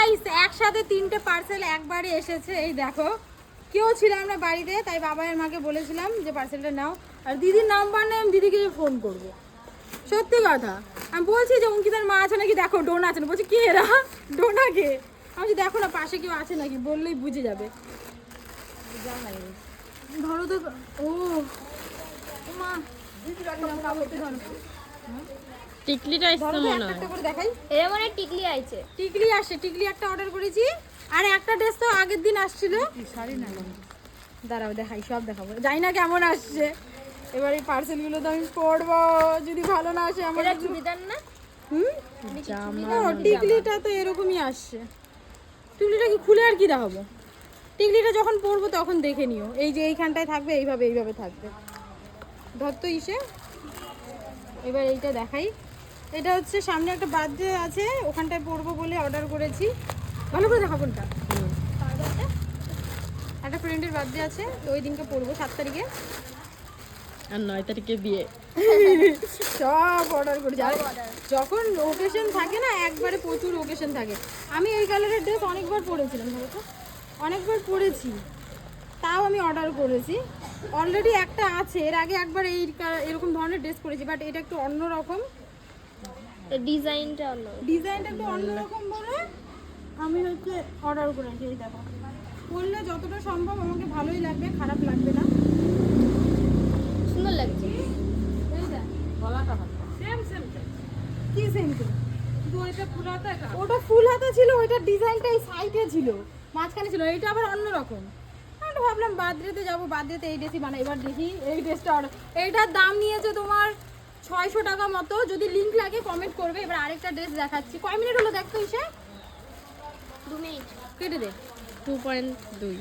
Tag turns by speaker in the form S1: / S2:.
S1: Guys একসাথে 3টে parcel একবারে এসেছে। এই দেখো, কেউ ছিলাম না বাড়িতে, তাই বাবা আর মাকে বলেছিলাম যে পার্সেলটা নাও। আর দিদির নাম্বার নেই, আমি দিদিকে ফোন করবো। সত্যি কথা, আমি বলছি যে অঙ্কিতার মা আছে নাকি দেখো, ডোনা আছে না। বলছি কে এরা, ডোনা কে? আমি বলছি দেখো না পাশে কেউ আছে নাকি, বললেই বুঝে যাবে। ধরো তো। ও মা,
S2: টিকলিটা
S1: ধরো
S2: এসছে
S1: তো,
S2: মনে হয়।
S1: একটা করে দেখাই।
S3: এর মানে টিকলি আইছে।
S1: টিকলি আসছে, টিকলি একটা অর্ডার করেছি। আর একটা ড্রেস তো আগের দিন আসছিল। দাঁড়াও দেখাই, সব দেখাবো, জানি না কেমন আসছে। এবার এই পার্সেলগুলো তো আমি পরবো, যদি ভালো না আসে আমার।
S3: এটা চুড়িদার না?
S1: ও টিকলিটা তো এরকমই আসছে। টিকলিটা কি খুলে আর কি দেখাবো? টিকলিটা যখন পরবো তখন দেখে নিও। এই যে এইখানটায় থাকবে, এইভাবে এইভাবে থাকবে। ধর তো ইসে, এবার এইটা দেখাই। এটা হচ্ছে সামনে একটা বার্থডে আছে, ওখানটায় পরবো বলে অর্ডার করেছি। ভালো করে দেখা কোনটা। একটা ফ্রেন্ডের বার্থডে আছে, তো ওই দিনকে পরবো 7 তারিখে।
S2: আর 9 তারিখে বিয়ে।
S1: সব অর্ডার করেছি। আর যখন ওকেশন থাকে না, একবারে প্রচুর ওকেশন থাকে। আমি এই কালারের ড্রেস অনেকবার পরেছিলাম, ধরো তো, অনেকবার পরেছি, তাও আমি অর্ডার করেছি। অলরেডি একটা আছে, এর আগে একবার এরকম ধরনের ড্রেস করেছি, বাট এটা একটু অন্যরকম।
S3: ডিজাইনটা অন্য।
S1: ডিজাইনটা একটু অন্যরকম বলে আমি হচ্ছে অর্ডার করেছি। এই দেখো, করলে যতটা সম্ভব আমাকে ভালোই লাগবে, খারাপ লাগবে না।
S3: সুন্দর লাগছে।
S1: এই দেখ, কি সেম সেম। ওটা ফুল হাতা ছিল, ওইটার ডিজাইনটা এই সাইডে ছিল, মাঝখানে ছিল। এইটা আবার অন্যরকম। আমি ভাবলাম বার্থডেতে যাবো, বার্থডেতে এই ড্রেসই বানাই। এবার দেখি এই ড্রেসটা এইটার দাম নিয়েছে তোমার 600 টাকা মতো। যদি লিংক লাগে কমেন্ট করবে। এবার আরেকটা ড্রেস দেখাচ্ছি। কয় মিনিট হলো দেখতো ইসে,
S3: 2 মিনিট।
S1: কেটে দে।
S2: 2.2